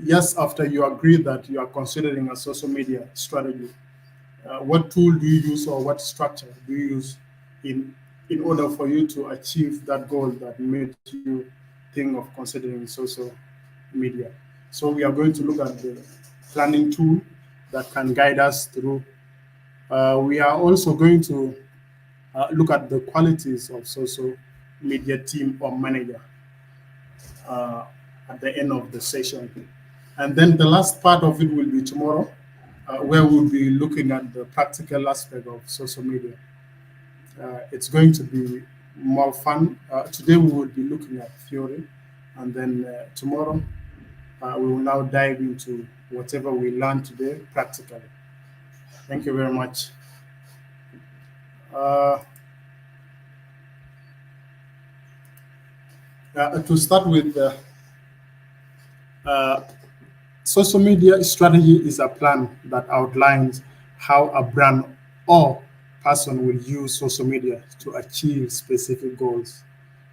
Yes, after you agree that you are considering a social media strategy, what tool do you use or what structure do you use in in order for you to achieve that goal that made you think of considering social media? So we are going to look at the planning tool that can guide us through. We are also going to look at the qualities of social media team or manager uh, at the end of the session. And then the last part of it will be tomorrow, where we'll be looking at the practical aspect of social media. It's going to be more fun. Today we will be looking at theory, and then tomorrow we will now dive into whatever we learned today practically. Thank you very much. Uh, to start with, uh, social media strategy is a plan that outlines how a brand or person will use social media to achieve specific goals.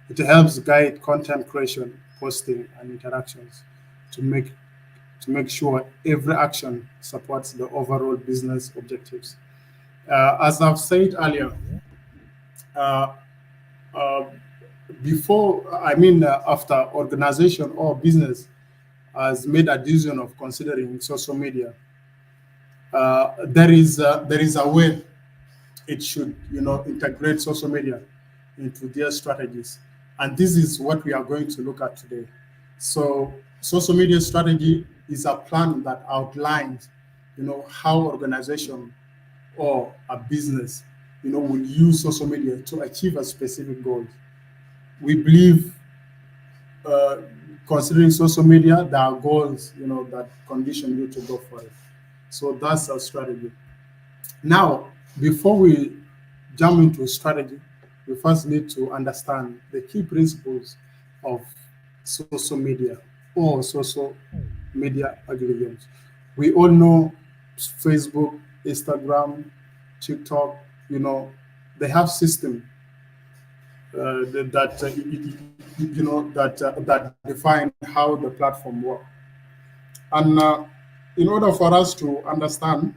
It helps guide content creation, posting, and interactions to make sure every action supports the overall business objectives. As I've said earlier, uh, uh, after organization or business has made a decision of considering social media, there is a way it should integrate social media into their strategies, and this is what we are going to look at today. So social media strategy is a plan that outlines how organization or a business will use social media to achieve a specific goal. We believe, uh, considering social media, there are goals that condition you to go for it. So that's our strategy. Now, before we jump into strategy, we first need to understand the key principles of social media or social media algorithms. We all know Facebook, Instagram, TikTok, they have system that that define how the platform work. And in order for us to understand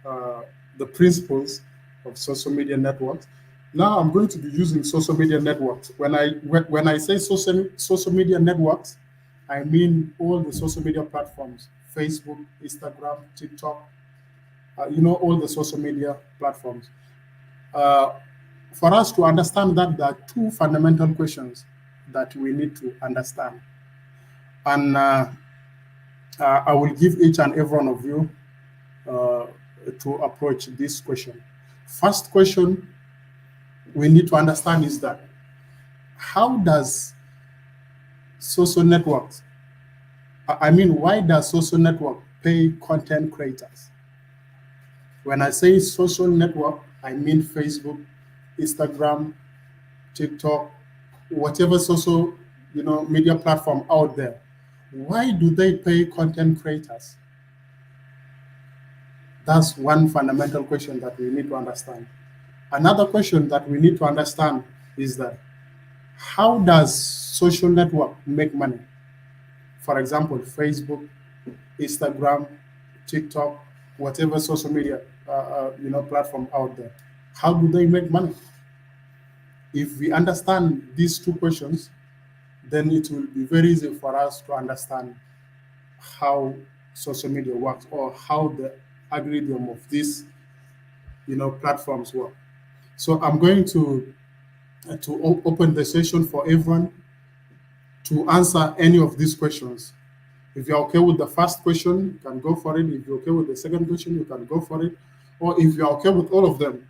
uh, the principles of social media networks. Now I'm going to be using social media networks. When I say social media networks, I mean all the social media platforms: Facebook, Instagram, TikTok. All the social media platforms. Uh, for us to understand that, there are two fundamental questions that we need to understand, and I will give each and every one of you uh, to approach this question. First question we need to understand is that, how does social networks, why does social network pay content creators? When I say social network, I mean Facebook, Instagram, TikTok, whatever social media platform out there. Why do they pay content creators? That's one fundamental question that we need to understand. Another question that we need to understand is that, how does social network make money? For example, Facebook, Instagram, TikTok, whatever social media platform out there. How do they make money? If we understand these two questions, then it will be very easy for us to understand how social media works, or how the algorithm of these platforms work. So I'm going to open the session for everyone to answer any of these questions. If you're okay with the first question, you can go for it. If you're okay with the second question, you can go for it. Or if you're okay with all of them,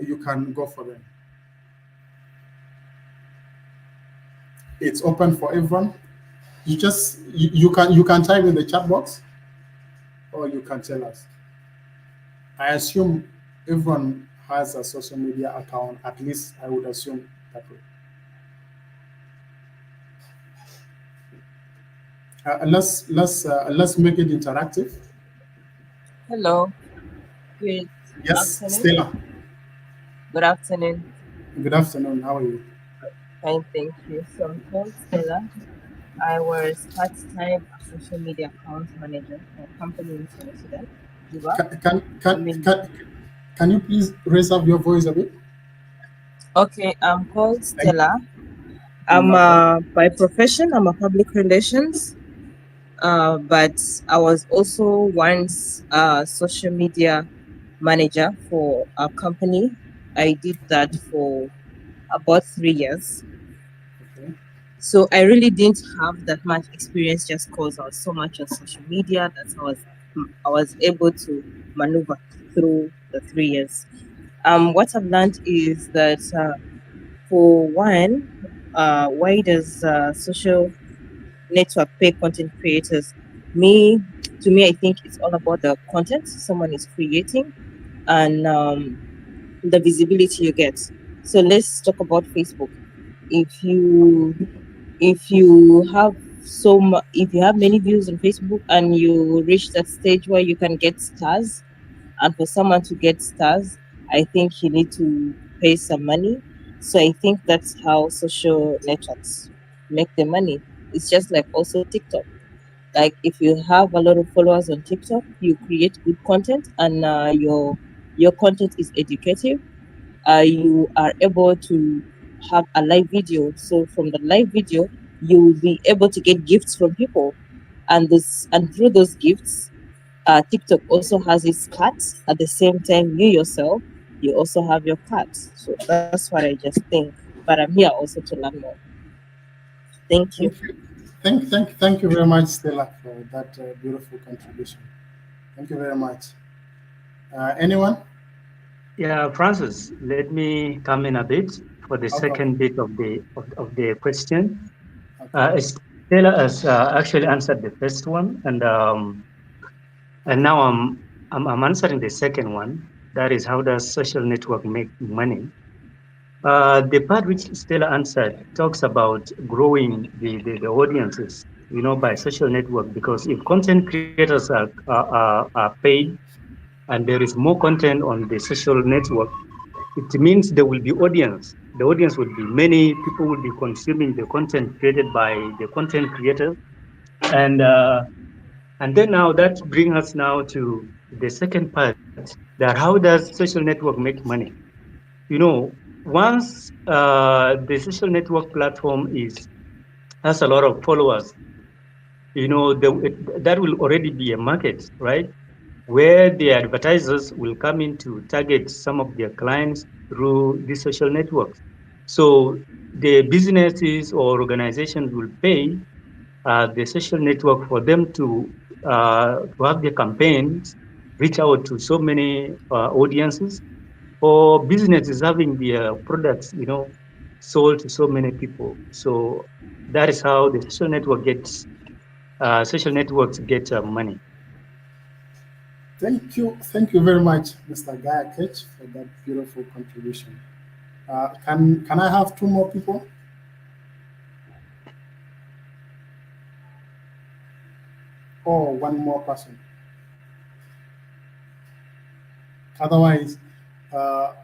you can go for them. It's open for everyone. You can type in the chat box, or you can tell us. I assume everyone has a social media account. At least I would assume that way. Let's make it interactive. Hello, good Yes, afternoon. Stella. Good afternoon. Good afternoon. How are you? Fine, thank you. So I'm called Stella. I was part-time a social media account manager for a company in South Sudan, Juba. Can, can, I can, mean, can, can you please raise up your voice a bit? okay, I'm called Thank Stella. you. Okay. By profession, I'm a public relations, but I was also once a social media manager for a company. I did that for about 3 years. Okay. So I really didn't have that much experience just because I was so much on social media that I was able to maneuver through the 3 years. What I've learned is that for one, why does social network pay content creators? Me, to me, I think it's all about the content someone is creating and the visibility you get. So let's talk about Facebook. If you if you have many views on Facebook and you reach that stage where you can get stars, and for someone to get stars, I think you need to pay some money. So I think that's how social networks make the money. It's just like also TikTok. Like if you have a lot of followers on TikTok, you create good content and your content is educative, you are able to have a live video. So from the live video, you will be able to get gifts from people, and through those gifts, TikTok also has its cut. At the same time, you yourself, you also have your cut. So that's what I just think. But I'm here also to learn more. Thank you. Thank you. Thank you very much, Stella, for that beautiful contribution. Thank you very much. Anyone? Yeah, Francis, let me come in a bit for the Okay. second bit of the question. Okay. Stella has actually answered the first one, and Okay. now I'm answering the second one. That is, how does social network make money? The part which Stella answered talks about growing the audiences, by social network. Because if content creators are paid and there is more content on the social network, it means there will be audience. The audience will be many people will be consuming the content created by the content creator, and then now that brings us now to the second part, that how does social network make money? You know, once the social network platform is has a lot of followers, that will already be a market, right? Where the advertisers will come in to target some of their clients through these social networks. So the businesses or organizations will pay the social network for them to have their campaigns reach out to so many audiences, or businesses having their products, sold to so many people. So that is how the social networks get money. Thank you very much, Mr. Guy Ketch, for that beautiful contribution. Can I have two more people or one more person? Otherwise, uh,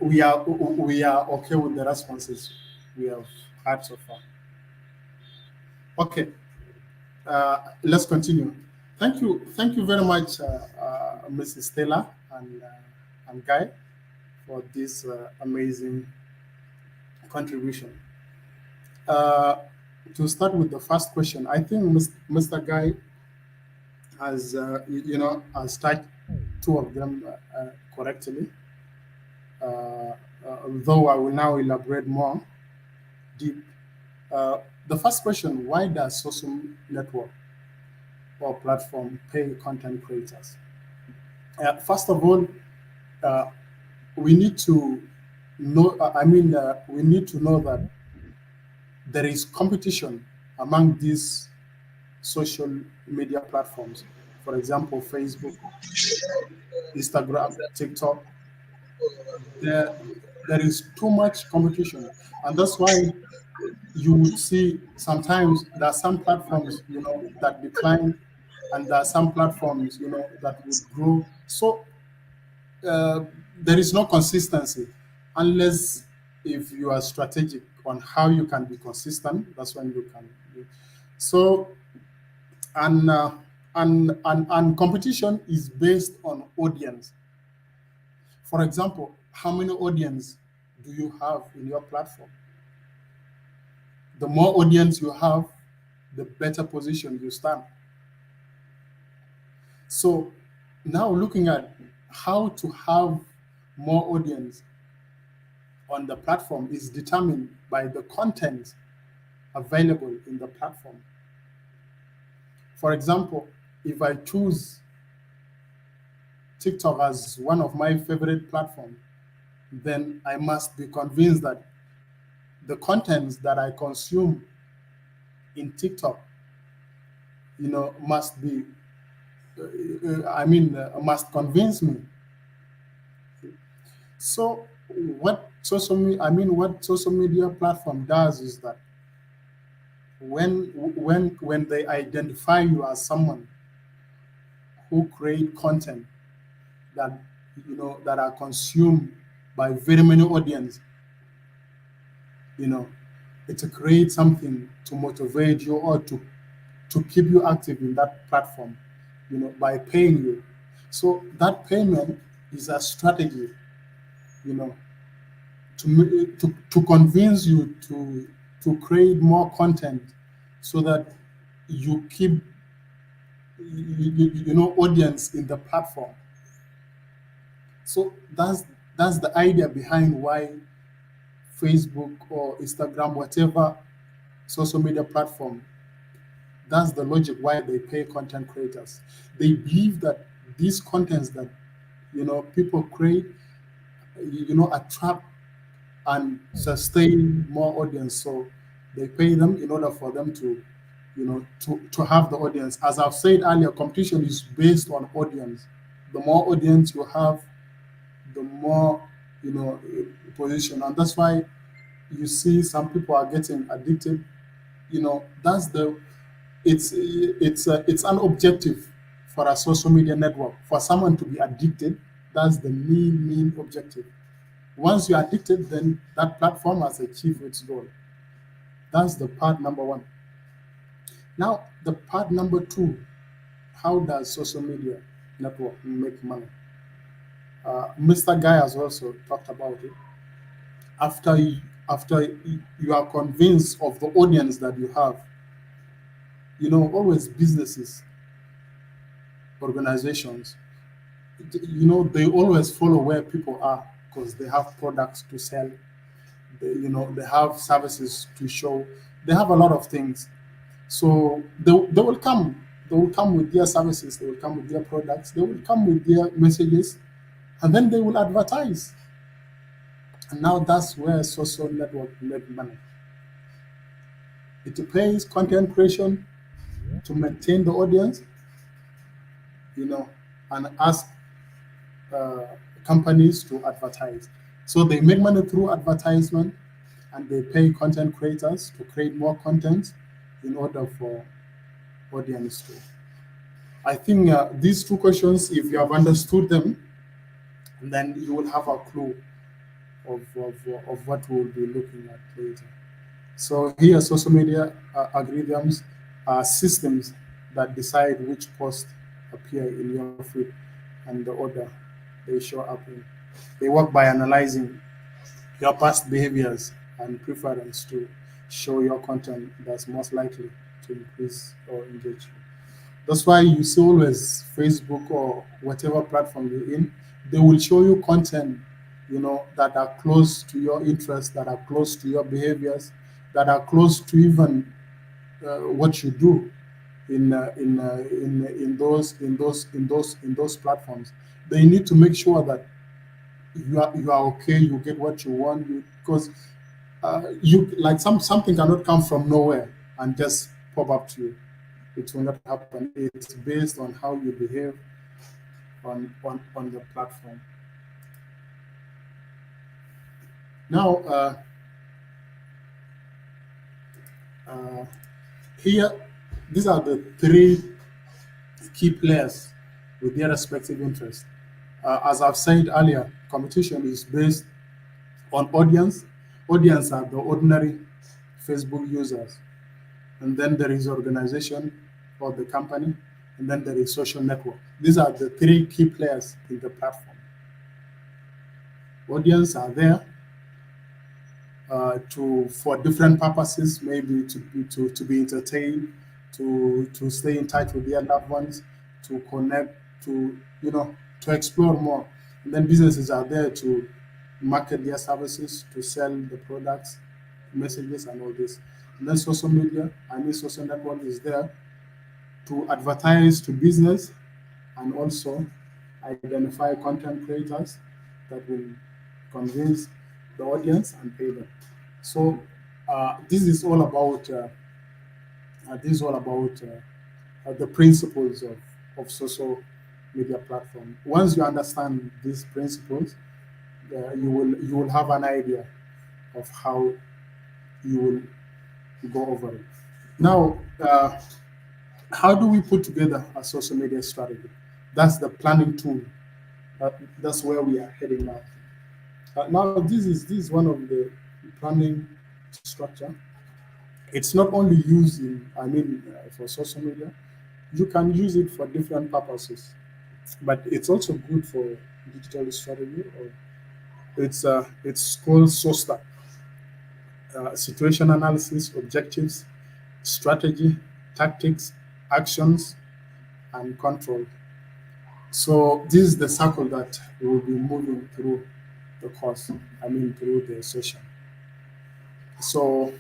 we are okay with the responses we have had so far. Okay, let's continue. Thank you very much, Mrs. Stella and Guy, for this amazing contribution. Uh, to start with the first question, I think Mr. Guy has has touched two of them correctly. Though I will now elaborate more deep. Uh, the first question: why does social network or platform pay content creators? First of all, uh, we need to know. We need to know that there is competition among these social media platforms. For example, Facebook, Instagram, TikTok. There, there is too much competition, and that's why you would see sometimes there are some platforms that decline, and there are some platforms that would grow. So uh, there is no consistency unless if you are strategic on how you can be consistent. That's when you can. So and and competition is based on audience. For example, how many audience do you have in your platform? The more audience you have, the better position you stand. So now looking at how to have more audience on the platform is determined by the content available in the platform. For example, if I choose TikTok as one of my favorite platforms, then I must be convinced that the contents that I consume in TikTok, must be, must convince me. So what social media platform does is that when they identify you as someone who create content that that are consumed by very many audience, you know, it to create something to motivate you or to keep you active in that platform, by paying you. So that payment is a strategy, you know, to convince you to create more content so that you keep audience in the platform. So that's the idea behind why Facebook or Instagram, whatever social media platform, that's the logic why they pay content creators. They believe that these contents that people create, attract and sustain more audience. So they pay them in order for them to, to have the audience. As I've said earlier, competition is based on audience. The more audience you have, the more position, and that's why you see some people are getting addicted. That's the it's an objective for a social media network for someone to be addicted. That's the main objective. Once you're addicted, then that platform has achieved its goal. That's the part number one. Now, the part number two, how does social media network make money? Mr. Guy has also talked about it. After you are convinced of the audience that you have, always businesses, organizations, they always follow where people are because they have products to sell. They have services to show. They have a lot of things. So they will come. They will come with their services. They will come with their products. They will come with their messages, and then they will advertise. And now that's where social network make money. It pays content creation to maintain the audience, you know, and ask uh, companies to advertise. So they make money through advertisement, and they pay content creators to create more content in order for audience to. I think these two questions, if you have understood them, then you will have a clue of what we'll be looking at later. So here, social media algorithms are systems that decide which posts appear in your feed and the order they show up in. They work by analyzing your past behaviors and preference to show your content that's most likely to increase or engage you. That's why you see always Facebook or whatever platform you're in, they will show you content, that are close to your interests, that are close to your behaviors, that are close to even what you do in those platforms. They need to make sure that you are okay, you get what you want, because you like something cannot come from nowhere and just pop up to you. It will not happen. It's based on how you behave on the platform. Now, uh, here, these are the three key players with their respective interests. As I've said earlier, competition is based on audience. Audience are the ordinary Facebook users. and then there is organization or the company, and then there is social network. These are the three key players in the platform. Audience are there to for different purposes, maybe to be entertained, to stay in touch with their loved ones, to connect, to to explore more. And then businesses are there to market their services, to sell the products, messages, and all this. And then social media, I mean social network, is there to advertise to business and also identify content creators that will convince the audience and pay them. So this is all about the principles of social media platform. Once you understand these principles, you will have an idea of how you will go over it. Now, how do we put together a social media strategy? That's the planning tool. That's where we are heading now. Now, this is one of the planning structure. It's not only used for social media. You can use it for different purposes, but it's also good for digital strategy. Or it's called SOSTA: situation analysis, objectives, strategy, tactics, actions, and control. So this is the circle that we will be moving through the course. Through the session. So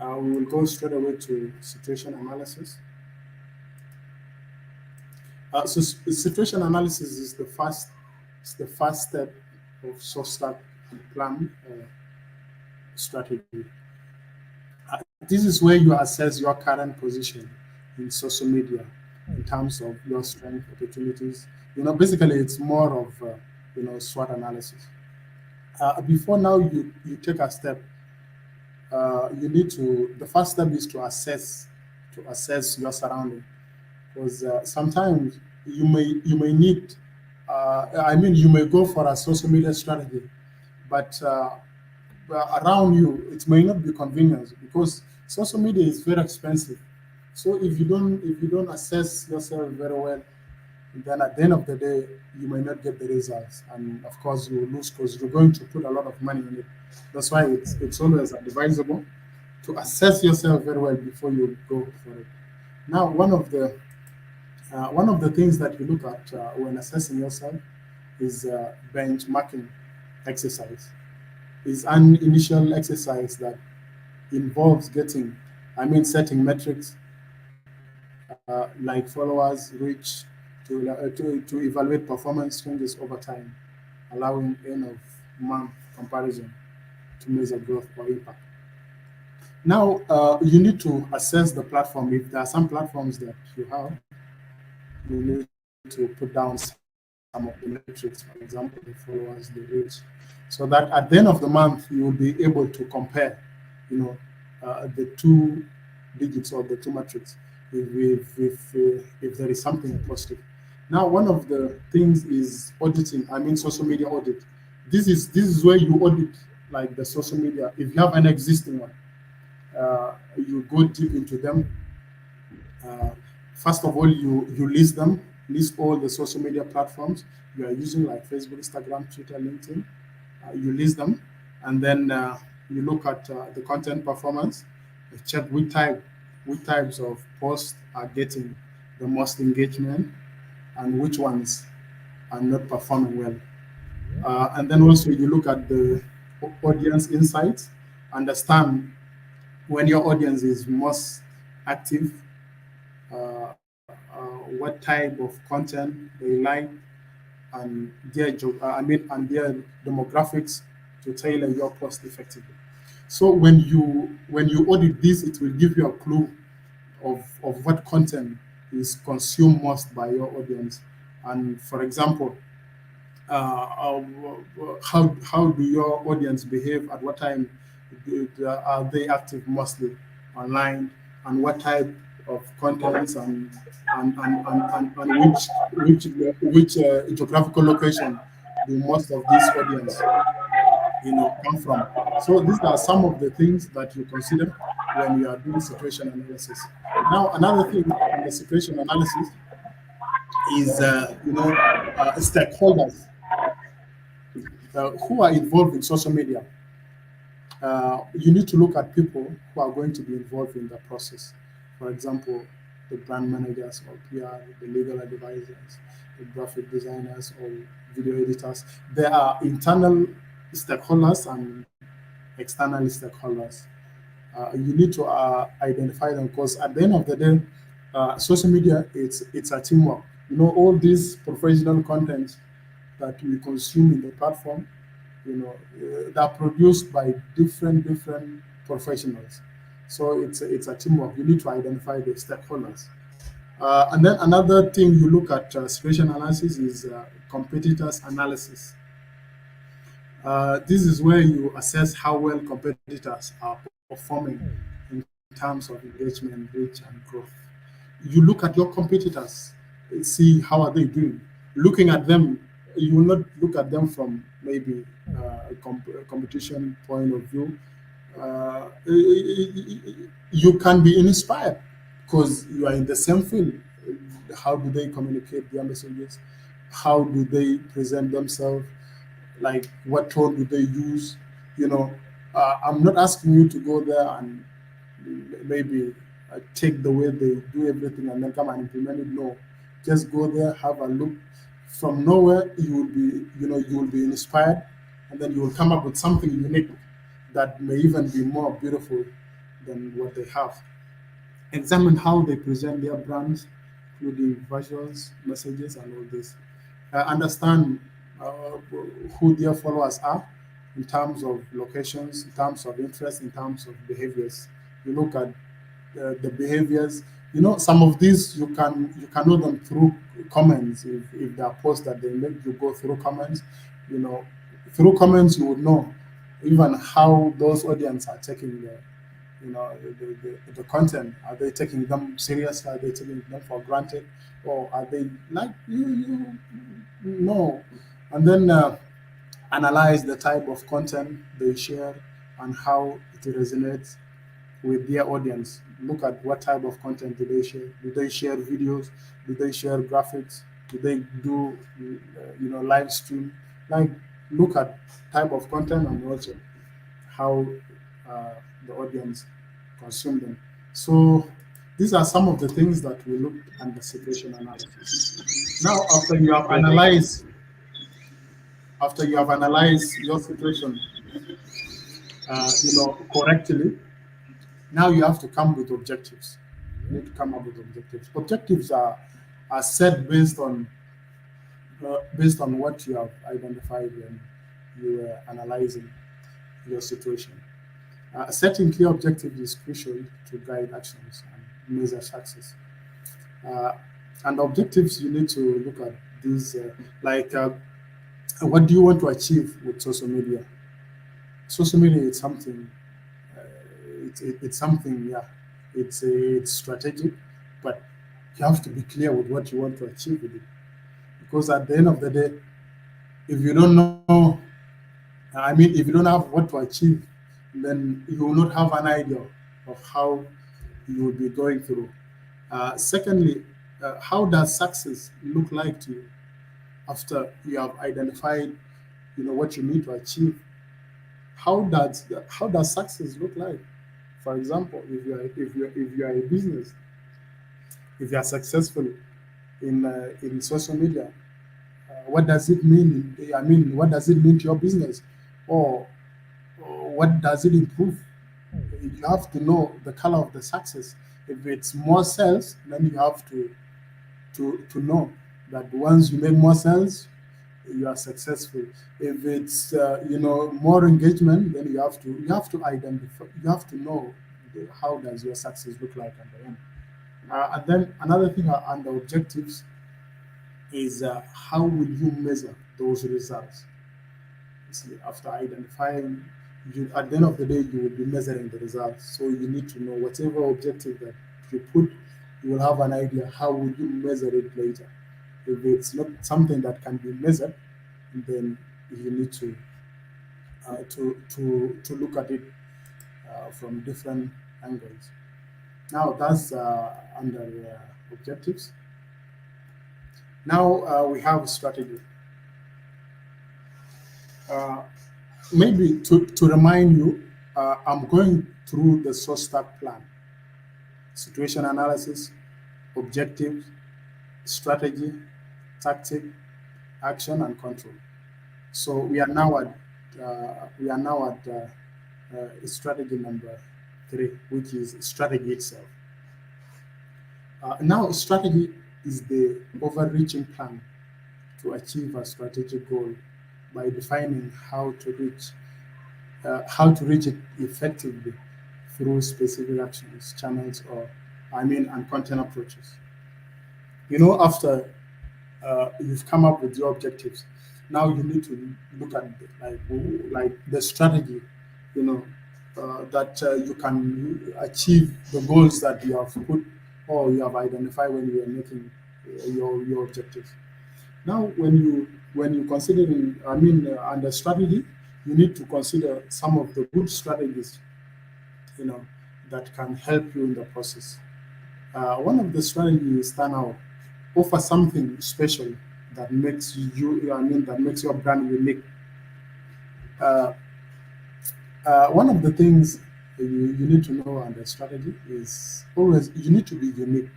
we will go straight away to situation analysis. Situation analysis is the first step of SOSTA plan strategy. This is where you assess your current position in social media in terms of your strength, opportunities. Basically, it's more of SWOT analysis. Before now, you take a step. You need to. The first step is to assess your surrounding, because sometimes you may need. You may go for a social media strategy, but around you it may not be convenient because social media is very expensive. So if you don't assess yourself very well, then at the end of the day you may not get the results, and of course you will lose because you're going to put a lot of money in it. That's why it's always advisable to assess yourself very well before you go for it. Now, one of the things that you look at when assessing yourself is benchmarking exercise. Is an initial exercise that involves setting metrics like followers, reach, to evaluate performance changes over time, allowing end of month comparison to measure growth or impact. Now, you need to assess the platform. If there are some platforms that you have, you need to put down some of the metrics, for example, the followers, the reach, so that at the end of the month you will be able to compare, you know, the two digits or the two metrics if there is something positive. Now, one of the things is auditing. Social media audit. This is where you audit like the social media. If you have an existing one, you go deep into them. uh, First of all, you list all the social media platforms you are using, like Facebook, Instagram, Twitter, LinkedIn. You list them, and then you look at the content performance. Check which types of posts are getting the most engagement, and which ones are not performing well. And then also you look at the audience insights, understand when your audience is most active, what type of content they like, and their demographics to tailor your post effectively. So when you audit this, it will give you a clue of what content is consumed most by your audience. And for example, how do your audience behave at what time? Are they active mostly online, and what type of contents, and which geographical location do most of this audience come from. So these are some of the things that you consider when you are doing situation analysis. Now, another thing in the situation analysis is, stakeholders who are involved in social media. You need to look at people who are going to be involved in the process. For example, the brand managers or PR, the legal advisors, the graphic designers or video editors. There are internal stakeholders and external stakeholders. You need to identify them, because at the end of the day, social media, it's a teamwork. All these professional content that we consume in the platform, they're produced by different professionals. So it's a teamwork. You need to identify the stakeholders. And then another thing you look at situation analysis is competitors analysis. This is where you assess how well competitors are performing in terms of engagement, reach, and growth. You look at your competitors, see how are they doing. Looking at them, you will not look at them from maybe a competition point of view. You can be inspired because you are in the same field. How do they communicate their messages? How do they present themselves? Like, what tone do they use? I'm not asking you to go there and maybe take the way they do everything and then come and implement it. No, just go there, have a look. From nowhere, you will be inspired, and then you will come up with something unique that may even be more beautiful than what they have. Examine how they present their brands, including visuals, messages, and all this. Understand who their followers are in terms of locations, in terms of interest, in terms of behaviors. You look at the behaviors. Some of these you can know them through comments. If there are posts that they make you go through comments, you know, through comments you would know even how those audience are taking the content. Are they taking them seriously? Are they taking them for granted, or are they like you know? And then analyze the type of content they share and how it resonates with their audience. Look at what type of content do they share. Do they share videos? Do they share graphics? Do they do live stream? Like, look at type of content and also how uh, the audience consume them. So these are some of the things that we look at the situation analysis. Now, Okay, after you have analyzed your situation, correctly, now you have to come with objectives. You need to come up with objectives. Objectives are set based on what you have identified when you were analyzing your situation. Setting clear objectives is crucial to guide actions and measure success. Uh, and objectives, you need to look at these, like, what do you want to achieve with social media? Social media is something, it's something, yeah, it's strategic, but you have to be clear with what you want to achieve with it. Because at the end of the day, if you don't know, if you don't have what to achieve, then you will not have an idea of how you will be going through. Secondly, how does success look like to you after you have identified, what you need to achieve? How does success look like? For example, if you are a business, if you are successful in social media, what does it mean? What does it mean to your business, or, what does it improve? You have to know the color of the success. If it's more sales, then you have to know that once you make more sales, you are successful. If it's more engagement, then you have to identify. You have to know how does your success look like at the end. And then another thing under objectives is, how will you measure those results? See, after identifying, at the end of the day, you will be measuring the results. So you need to know whatever objective that you put, you will have an idea how will you measure it later. If it's not something that can be measured, then you need to to look at it from different angles. Now that's under objectives. Now we have strategy. Uh, Maybe to remind you, I'm going through the source stack plan: situation analysis, objectives, strategy, tactic, action, and control. So we are now at strategy number three, which is strategy itself. Now, strategy is the overreaching plan to achieve a strategic goal by defining how to reach it effectively through specific actions, channels, or and content approaches. After you've come up with your objectives, now you need to look at like the strategy, that you can achieve the goals that you have put or you have identified when you are making your objectives. Now, when you considering, under strategy, you need to consider some of the good strategies, you know, that can help you in the process. One of the strategies stand out, offer something special that makes that makes your brand unique. Uh, one of the things you need to know under strategy is always you need to be unique.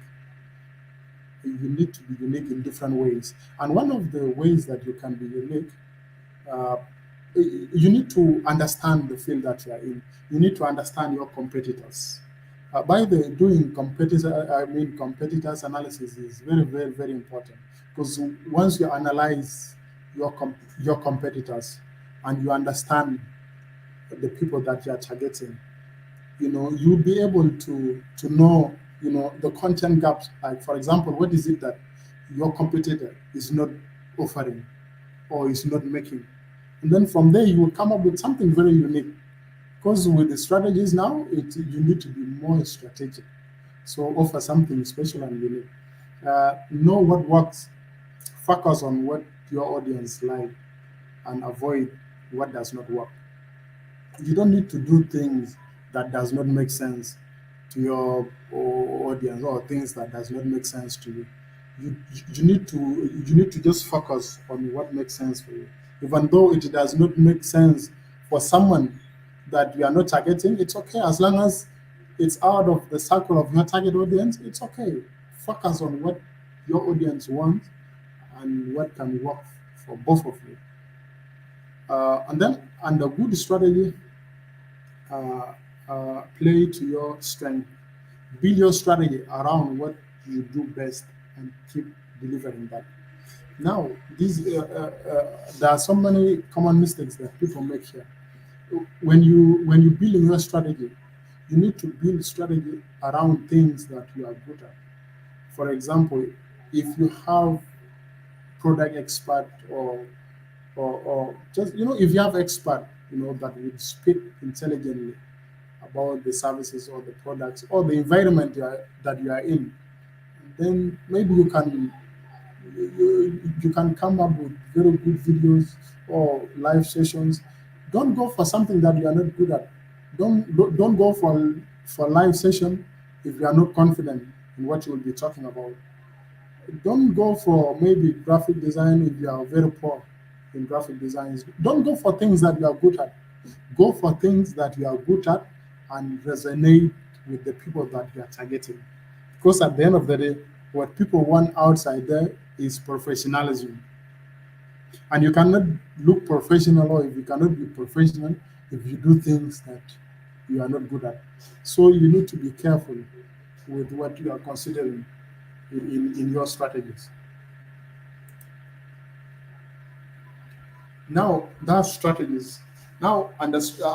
You need to be unique in different ways. And one of the ways that you can be unique, uh, you need to understand the field that you are in. You need to understand your competitors. By the doing competitors analysis is very, very, very important, because once you analyze your competitors and you understand the people that you are targeting, you'll be able to know, the content gaps. Like, for example, what is it that your competitor is not offering or is not making? And then from there, you will come up with something very unique. Because with the strategies now, you need to be more strategic. So offer something special and unique. Know what works, focus on what your audience like, and avoid what does not work. You don't need to do things that does not make sense to your audience, or things that does not make sense to you. You need to just focus on what makes sense for you, even though it does not make sense for someone that you are not targeting. It's okay, as long as it's out of the circle of your target audience. It's okay. Focus on what your audience wants and what can work for both of you. And a good strategy, uh, play to your strength. Build your strategy around what you do best and keep delivering that. Now, there are so many common mistakes that people make here. When you build your strategy, you need to build strategy around things that you are good at. For example, if you have product expert, or just, if you have expert, that would speak intelligently about the services or the products or the environment that you are in, then maybe you can come up with very good videos or live sessions. Don't go for something that you are not good at. Don't go for live session if you are not confident in what you will be talking about. Don't go for maybe graphic design if you are very poor in graphic designs. Don't go for things that you are good at. Go for things that you are good at and resonate with the people that you are targeting. Because at the end of the day, what people want outside there is professionalism. And you cannot look professional, or if you cannot be professional if you do things that you are not good at. So you need to be careful with what you are considering in your strategies. Now that's strategies. Now, and after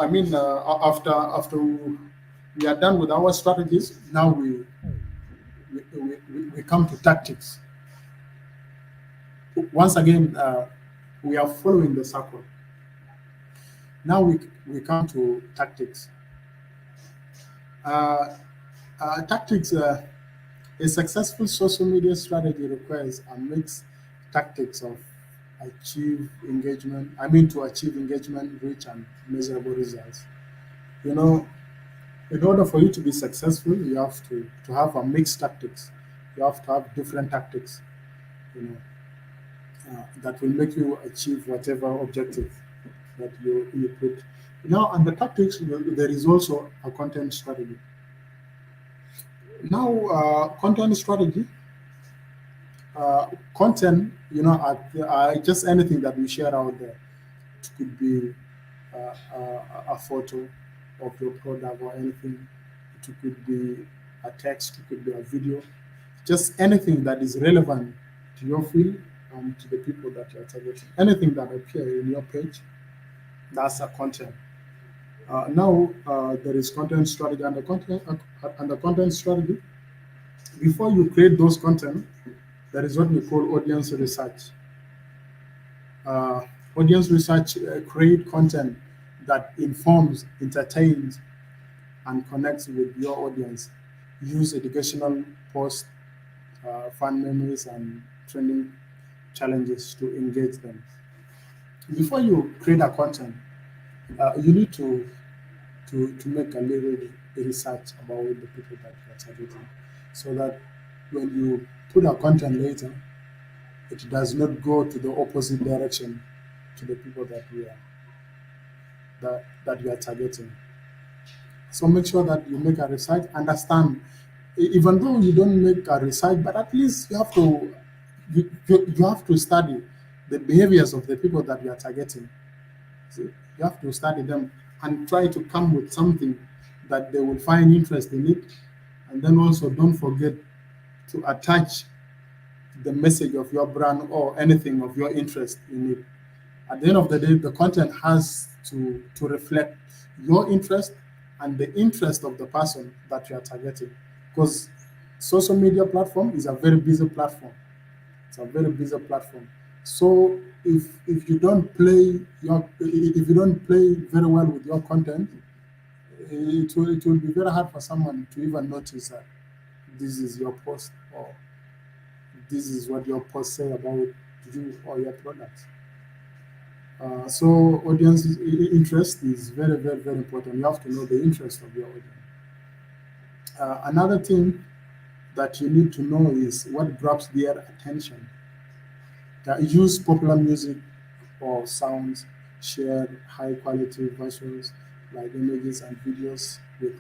we are done with our strategies, now we come to tactics. Once again, we are following the circle. Now we come to tactics. Uh, Tactics. A successful social media strategy requires a mixed tactics of achieve engagement. I mean, to achieve engagement, reach, and measurable results. You know, in order for you to be successful, you have to have a mixed tactics. You have to have different tactics. You know, that will make you achieve whatever objective that you put. Now, and the tactics, there is also a content strategy. Now, content strategy, content, just anything that we share out there. It could be a photo of your product or anything. It could be a text, it could be a video, just anything that is relevant to your field and to the people that you're targeting. Anything that appear in your page, that's a content. Now there is content strategy and the content strategy. Before you create those content, there is what we call audience research. Uh, Audience research create content that informs, entertains, and connects with your audience. Use educational posts, fun memories, and trending challenges to engage them. Before you create a content, you need to make a little research about the people that you are targeting, so that when you put a content later, it does not go to the opposite direction to the people that you are targeting. So make sure that you make a research, understand, even though you don't make a research, but at least you have to study the behaviors of the people that you are targeting. So you have to study them and try to come with something that they will find interest in it. And then also don't forget to attach the message of your brand or anything of your interest in it. At the end of the day, the content has to reflect your interest and the interest of the person that you are targeting. Because social media platform is a very busy platform. It's a very busy platform. So if you don't play very well with your content, it will be very hard for someone to even notice that this is your post, or this is what your post say about you or your product. So audience interest is very, very, very important. You have to know the interest of your audience. Another thing that you need to know is what grabs their attention. Use popular music or sounds, share high quality visuals like images and videos with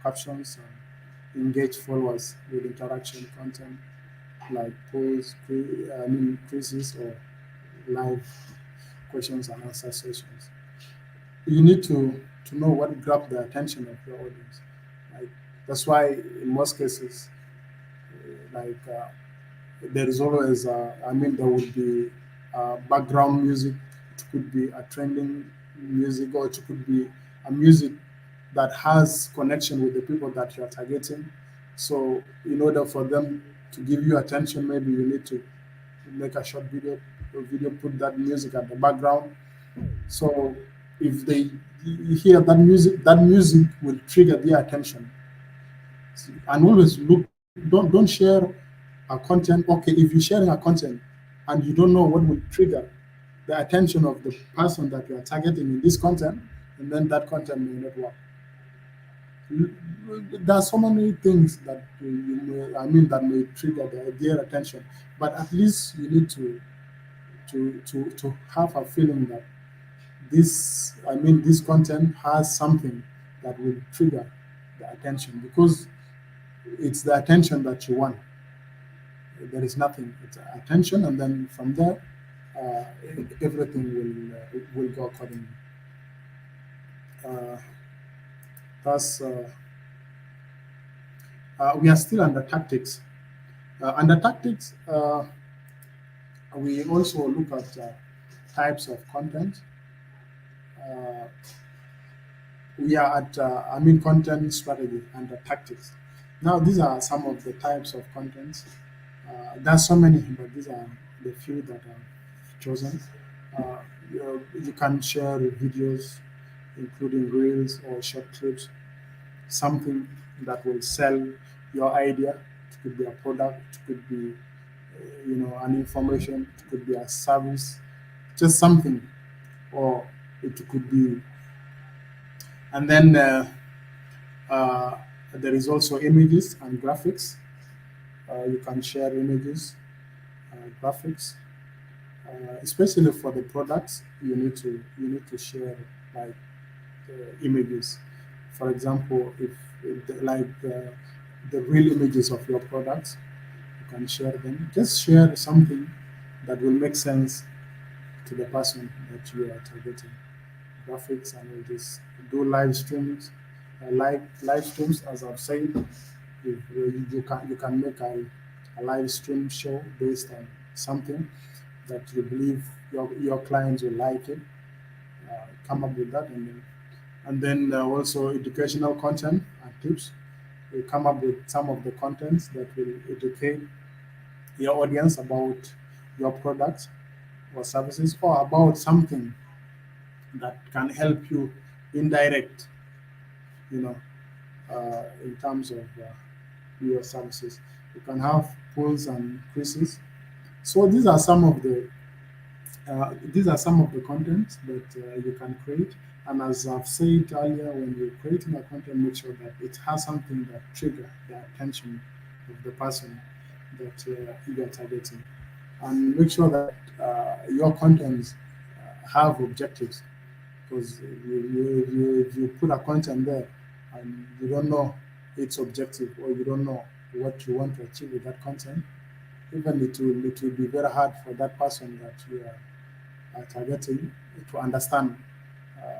captions, and engage followers with interaction content like polls, quizzes, or live questions and answer sessions. You need to know what grabs the attention of your audience. Like that's why in most cases, like there is always, there would be background music. It could be a trending music, or it could be a music that has connection with the people that you are targeting. So, in order for them to give you attention, maybe you need to make a video, put that music at the background. So, if they hear that music will trigger their attention. And always look, don't share a content. Okay, if you're sharing a content and you don't know what will trigger the attention of the person that you are targeting in this content, and then that content may not work. There are so many things that that may trigger their attention, but at least you need to have a feeling that this content has something that will trigger the attention, because it's the attention that you want. There is nothing. It's attention, and then from there, everything will go accordingly. Uh, thus, we are still under tactics. Under tactics, we also look at types of content. Uh, we are at content strategy under tactics. Now, these are some of the types of contents. There's so many, but these are the few that I've chosen. You can share videos, including reels or short clips, something that will sell your idea. It could be a product, it could be an information, it could be a service, just something, or it could be. And then uh, there is also images and graphics. You can share images, graphics, especially for the products. You need to share like images. For example, if the real images of your products, you can share them. Just share something that will make sense to the person that you are targeting. Graphics and all this. Do live streams, live streams. As I've said, you can make a live stream show based on something that you believe your clients will like it. Come up with that, and then also educational content and tips. You come up with some of the contents that will educate your audience about your products or services, or about something that can help you indirect, you know, in terms of your services. You can have pulls and quizzes. So these are some of the content that you can create. And as I've said earlier, when you're creating a content, make sure that it has something that trigger the attention of the person that you are targeting, and make sure that your contents have objectives. Because if you put a content there and you don't know its objective, or you don't know what you want to achieve with that content, even it will be very hard for that person that you are targeting to understand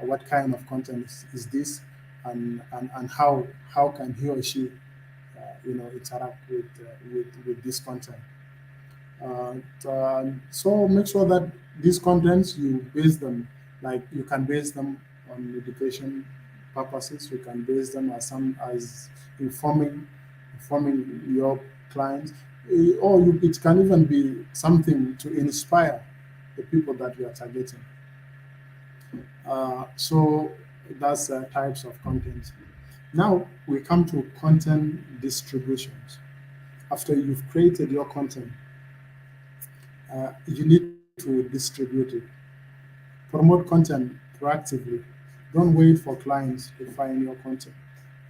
what kind of content is this, and how can he or she interact with this content. So make sure that these contents you base them, like you can base them on education purposes. You can base them as informing your clients, or it can even be something to inspire the people that you are targeting. So that's types of content. Now we come to content distributions. After you've created your content, you need to distribute it. Promote content proactively. Don't wait for clients to find your content.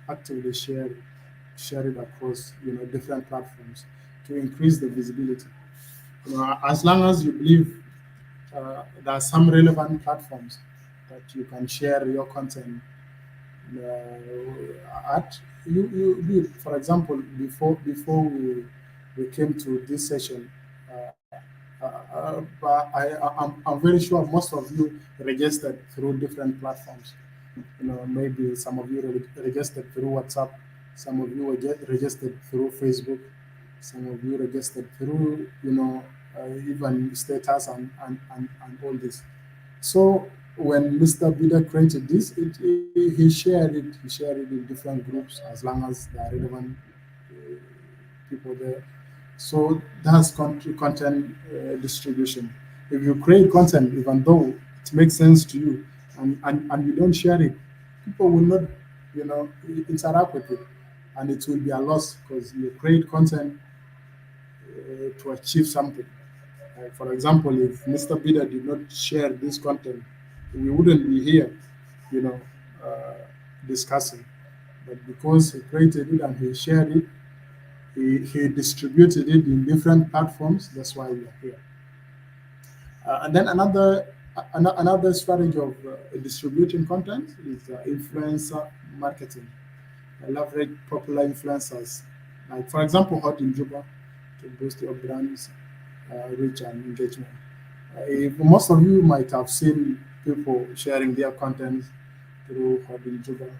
Actively share it across different platforms to increase the visibility. As long as you believe there are some relevant platforms that you can share your content at. You for example, before we came to this session, I'm very sure most of you registered through different platforms. Maybe some of you registered through WhatsApp, some of you were registered through Facebook, some of you registered through even status and all this. So when Mr. Bida created this, he shared it in different groups, as long as there are relevant people there. So that's content distribution. If you create content, even though it makes sense to you, and you don't share it, people will not, interact with it, and it will be a loss because you create content to achieve something. For example, if Mr. Bida did not share this content, we wouldn't be here, you know, uh, discussing. But because he created it and he shared it, he distributed it in different platforms. That's why we are here. And then another strategy of distributing content is influencer marketing. Leverage popular influencers, like for example, Hot in Juba, to boost your brand's reach and engagement. If most of you might have seen people sharing their content through Hot in Juba,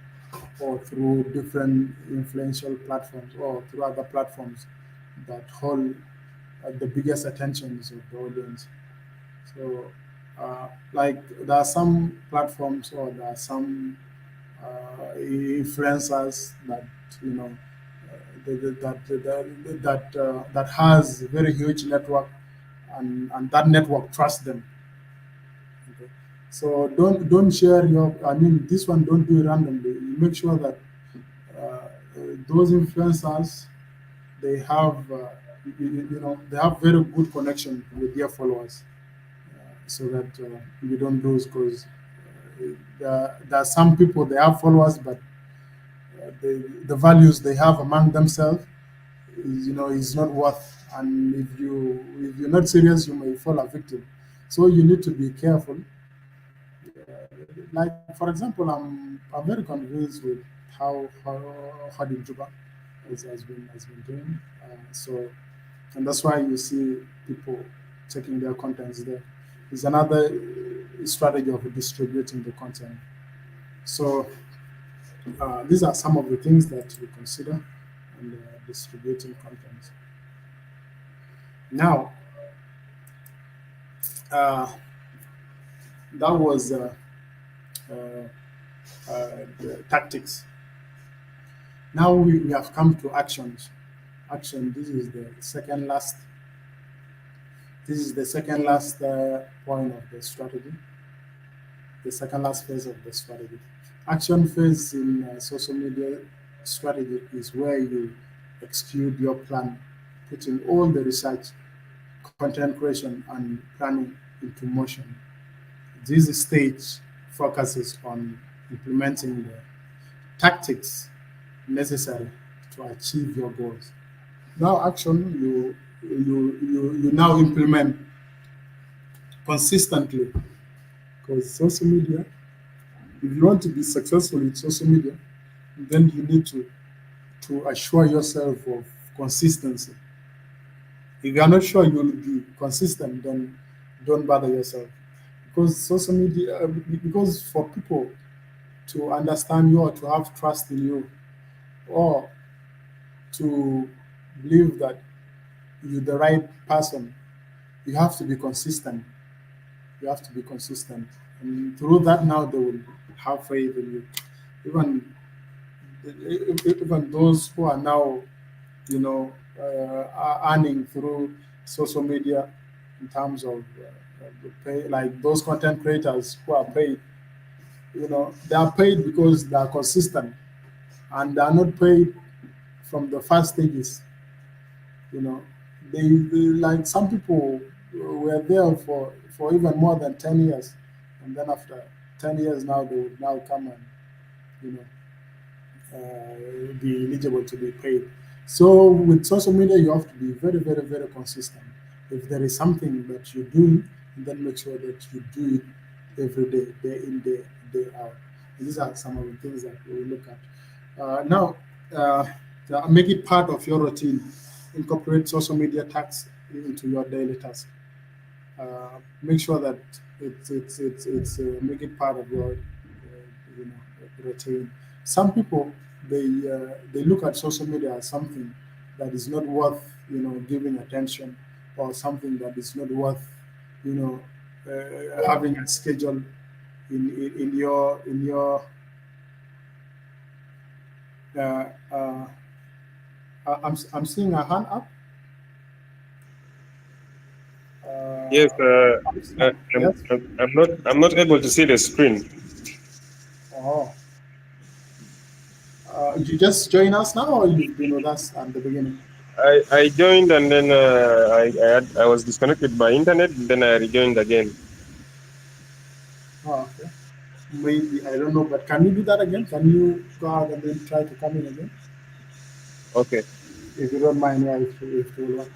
or through different influential platforms, or through other platforms that hold the biggest attentions of the audience. So, like there are some platforms, or there are some influencers that you know that has a very huge network, and that network trusts them. Okay, so don't share your. I mean, this one don't do it randomly. You make sure that those influencers, they have they have very good connection with their followers. so that you don't lose. Because there are some people, they have followers, but the values they have among themselves is not worth. And if you're not serious, you may fall a victim. So you need to be careful. Like for example, I'm very convinced with how Hadi Juba has been doing. So and that's why you see people taking their contents there. It's another strategy of distributing the content. So these are some of the things that we consider and distributing content. Now, uh, that was uh, the tactics. Now we have come to actions. Action. This is the second last point of the strategy. The second last phase of the strategy. Action phase in social media strategy is where you execute your plan, putting all the research, content creation, and planning into motion. This stage focuses on implementing the tactics necessary to achieve your goals. Now, action you now implement consistently, because social media. If you want to be successful in social media, then you need to assure yourself of consistency. If you are not sure you will be consistent, then don't bother yourself. Because social media, because for people to understand you or to have trust in you or to believe that you're the right person, you have to be consistent. You have to be consistent. And through that, now they will have faith in you. Even even those who are now, are earning through social media in terms of the pay, like those content creators who are paid, they are paid because they are consistent, and they are not paid from the first stages. You know, they like some people were there for even more than 10 years, and then after 10 years now they would now come and you know be eligible to be paid. So with social media, you have to be very, very, very consistent. If there is something that you do, then make sure that you do it every day, day in, day out. These are some of the things that we will look at. Now, uh, make it part of your routine. Incorporate social media tasks into your daily task. Make sure that it's make it part of your routine. Some people they look at social media as something that is not worth giving attention, or something that is not worth you know having a schedule in your uh, uh, I'm seeing a hand up. Yes, Yes. I'm not able to see the screen. Oh, you just join us now, or you've been with us at the beginning? I joined and then I was disconnected by internet. Then I rejoined again. Oh, okay. Maybe I don't know, but can you do that again? Can you go out and then try to come in again, Okay. if you don't mind? Yeah, if you will.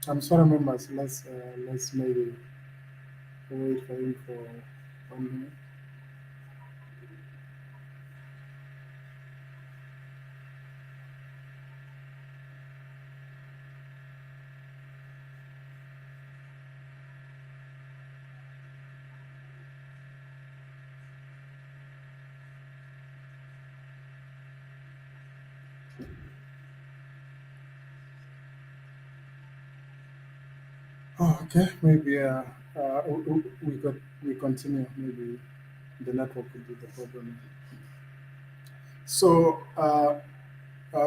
I'm sorry, members. Let's maybe wait for him for 1 minute. Oh, okay. Maybe we continue. Maybe the network could be the problem. So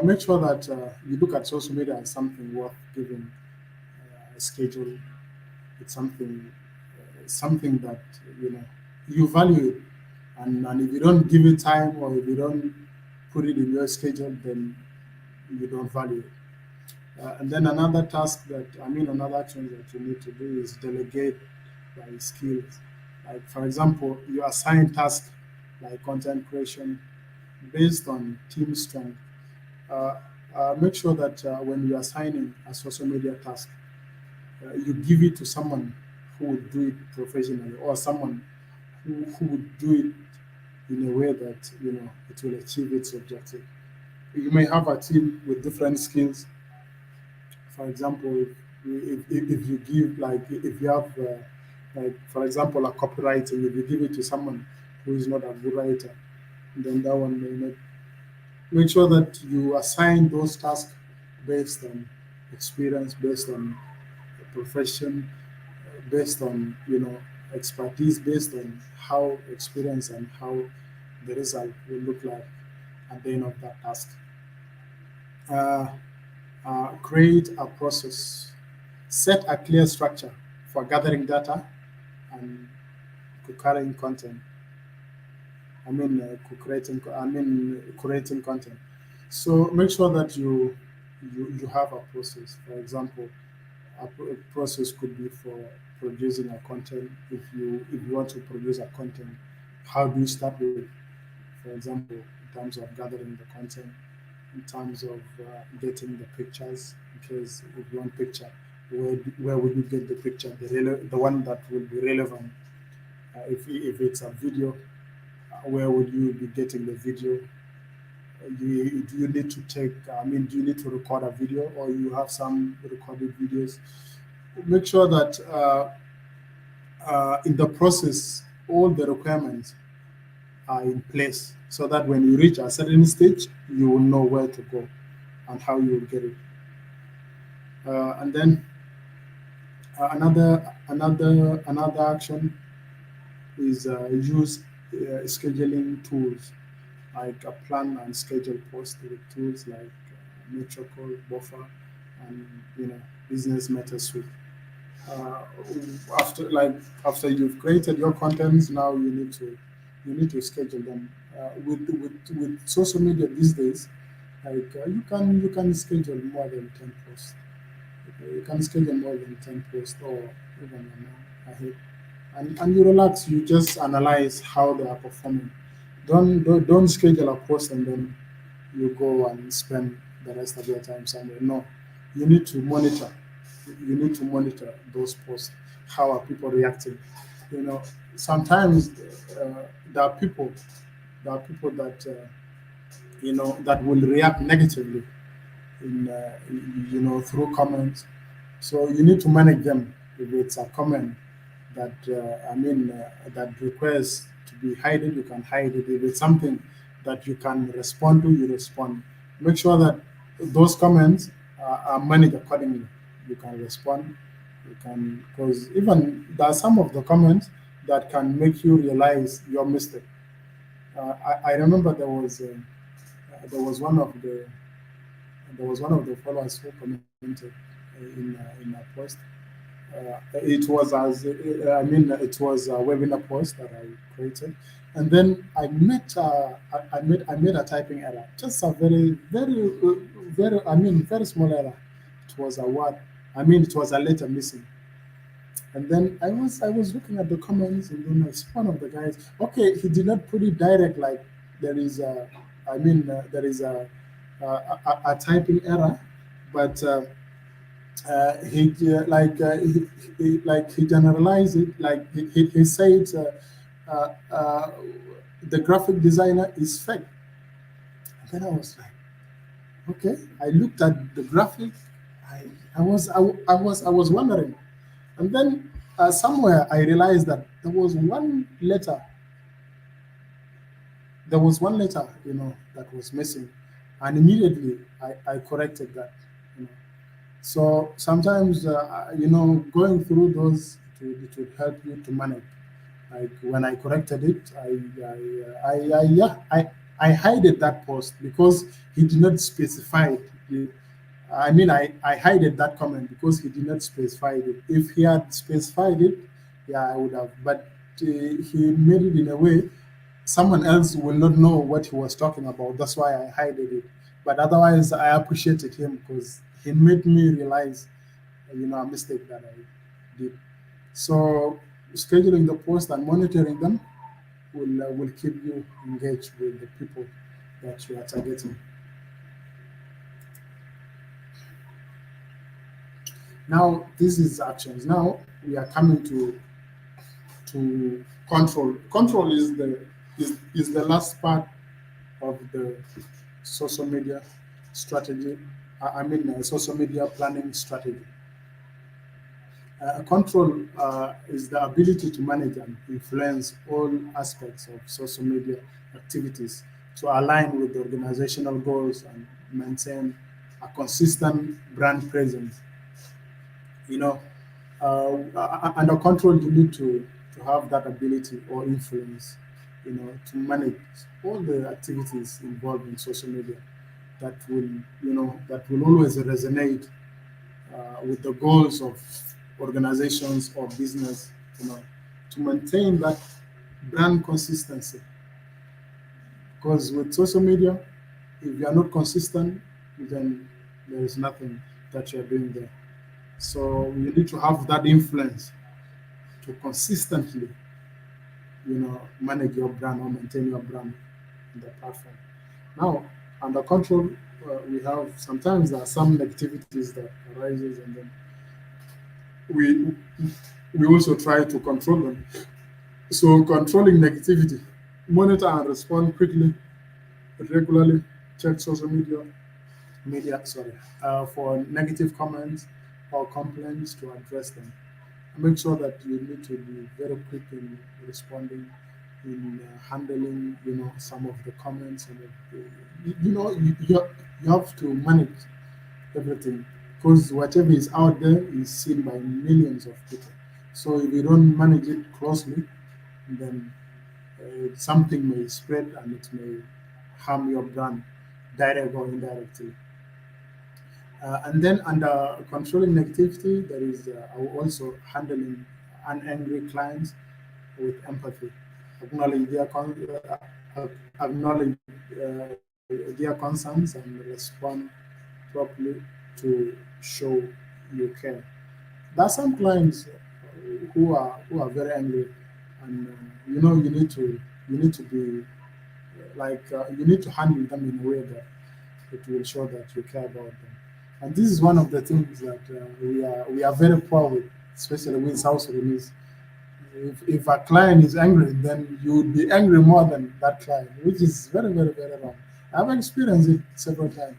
make sure that you look at social media as something worth giving schedule. It's something that you value it, and if you don't give it time, or if you don't put it in your schedule, then you don't value it. And then another action that you need to do is delegate by skills. Like, for example, you assign tasks like content creation based on team strength. Uh, Make sure that when you're assigning a social media task, you give it to someone who would do it professionally, or someone who would do it in a way that it will achieve its objective. You may have a team with different skills. For example, if you give, like, if you have like, for example, a copywriting, if you give it to someone who is not a good writer, then that one may not. Make sure that you assign those tasks based on experience, based on profession, based on expertise, based on how experience and how the result will look like at the end of that task. Uh, Create a process, set a clear structure for gathering data and co-creating content. Creating content. So make sure that you have a process. For example, a process could be for producing a content. If you want to produce a content, how do you start with? For example, in terms of gathering the content, in terms of getting the pictures. Because if you want picture, where will you get the picture? The one that will be relevant. If it's a video, where would you be getting the video? Do you need to take? Do you need to record a video, or you have some recorded videos? Make sure that in the process, all the requirements are in place, so that when you reach a certain stage, you will know where to go and how you will get it. And then another action is use scheduling tools, like a plan and schedule post with tools like Metrical, Buffer, and Business Meta Suite. Uh, after you've created your contents, now you need to schedule them. With social media these days, like you can schedule more than 10 posts. Okay, you can schedule more than 10 posts, or even a month ahead, and you relax. You just analyze how they are performing. Don't schedule a post and then you go and spend the rest of your time somewhere. No, you need to monitor. You need to monitor those posts. How are people reacting? Sometimes there are people that that will react negatively through comments. So you need to manage them. If it's a comment that that requires to be hidden, you can hide it. If it's something that you can respond to, you respond. Make sure that those comments are managed accordingly. You can respond. You can, because even there are some of the comments that can make you realize your mistake. I remember there was one of the followers who commented in a post. It was it was a webinar post that I created, and then I made a typing error, just a very small error. It was a word. It was a letter missing. And then I was looking at the comments, and then I saw one of the guys. Okay, he did not put it direct, like there is a, there is a typing error, but he generalized it, like he said uh, uh, the graphic designer is fake. And then I was like, okay. I looked at the graphic. I was wondering, and then somewhere I realized that there was one letter that was missing, and immediately I corrected that. you know So sometimes, going through those, it will help you to manage. Like when I corrected it, I hided that post because he did not specify it. I mean, I hided that comment because he did not specify it. If he had specified it, yeah, I would have. But he made it in a way someone else will not know what he was talking about. That's why I hided it. But otherwise, I appreciated him because he made me realize, a mistake that I did. So scheduling the post and monitoring them will keep you engaged with the people that you are targeting. Now, this is actions. Now we are coming to control. Control is the last part of the social media strategy. Social media planning strategy. Control is the ability to manage and influence all aspects of social media activities to align with the organizational goals and maintain a consistent brand presence. You know, under control, you need to have that ability or influence, to manage all the activities involved in social media that will always resonate with the goals of organizations or business, you know, to maintain that brand consistency. Because with social media, if you are not consistent, then there is nothing that you are doing there. So you need to have that influence to consistently, manage your brand or maintain your brand in the platform. Now, under control, we have sometimes there are some negativities that arises, and then we we also try to control them. So controlling negativity, monitor and respond quickly, regularly, check social media for negative comments or complaints to address them. Make sure that you need to be very quick in responding, in handling, some of the comments, and you have to manage everything because whatever is out there is seen by millions of people. So if you don't manage it closely, then something may spread and it may harm your brand, direct or indirectly. And then under controlling negativity, there is also handling unangry clients with empathy, acknowledge acknowledge their concerns and respond properly to show you care. There are some clients who are very angry, and you need to be you need to handle them in a way that it will show that you care about them. And this is one of the things that we are very poor with, especially with South Sudanese. If a client is angry, then you would be angry more than that client, which is very, very, very wrong. I've experienced it several times.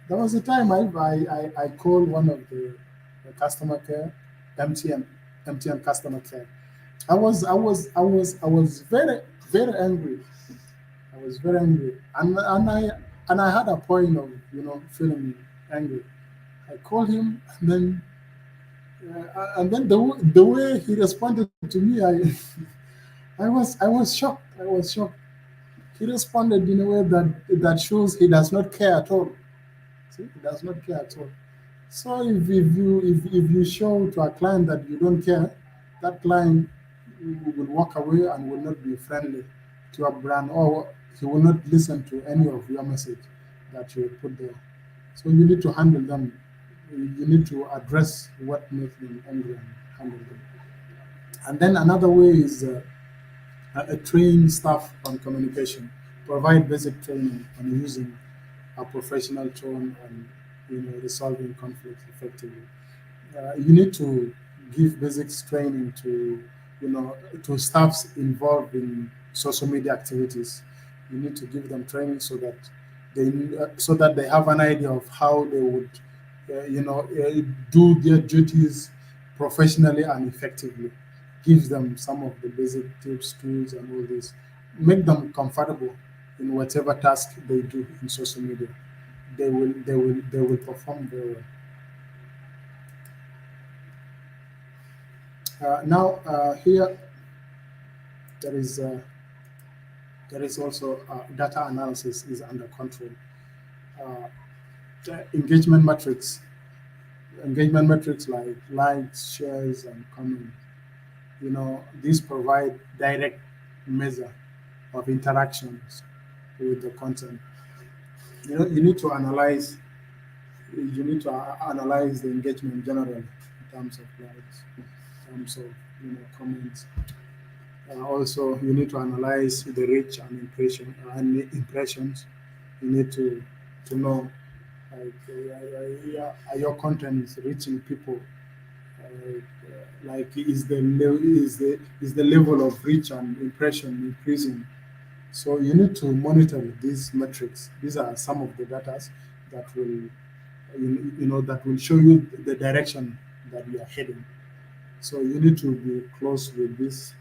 There was a time I called one of the customer care, MTN, MTN customer care. I was very, very angry. I was very angry, and I had a point of feeling angry. I called him, and then the way he responded to me, I was shocked. I was shocked. He responded in a way that shows he does not care at all. See, he does not care at all. So if you show to a client that you don't care, that client will walk away and will not be friendly to your brand, or he will not listen to any of your message that you put there. So you need to handle them. You need to address what makes them angry and handle them. And then another way is train staff on communication, provide basic training on using a professional tone and resolving conflicts effectively. You need to give basics training to staffs involved in social media activities. You need to give them training so that they have an idea of how they would do their duties professionally and effectively. Give them some of the basic tips, tools, and all this. Make them comfortable in whatever task they do in social media. They will perform very well. Now here there is also data analysis is under control. Uh, engagement metrics. Engagement metrics like likes, shares, and comments. These provide direct measure of interactions with the content. You need to analyze. You need to analyze the engagement generally in terms of likes, in terms of comments. Also, you need to analyze the reach and impressions. You need to know, like, are your contents reaching people? Like, is the level of reach and impression increasing? So you need to monitor these metrics. These are some of the data that will that will show you the direction that we are heading. So you need to be close with this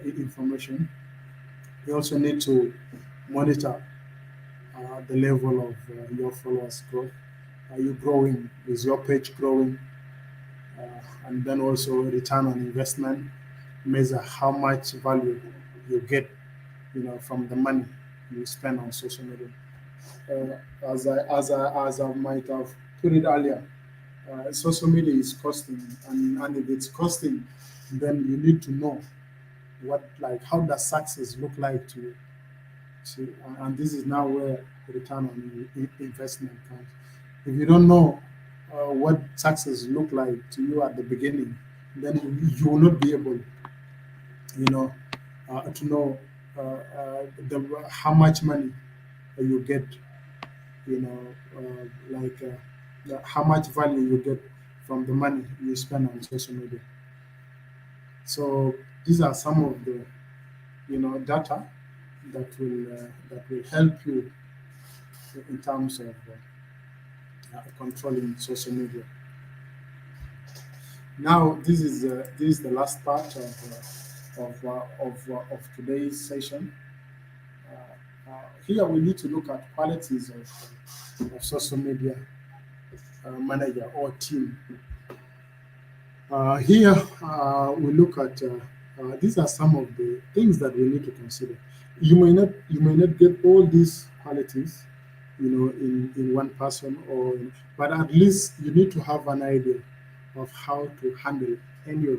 information. You also need to monitor the level of your followers growth. Are you growing? Is your page growing? And then also return on investment. Measure how much value you get, from the money you spend on social media. As I might have put it earlier, social media is costing, and if it's costing, then you need to know how does success look like to you. See, and this is now where return on investment comes. If you don't know what success look like to you at the beginning, then you will not be able, you know, to know how much money you get, how much value you get from the money you spend on social media. So these are some of the data that will help you in terms of controlling social media. Now this is the last part of today's session. Here we need to look at qualities of social media manager or team. Here we look at these are some of the things that we need to consider. You may not get all these qualities, in one person, but at least you need to have an idea of how to handle any of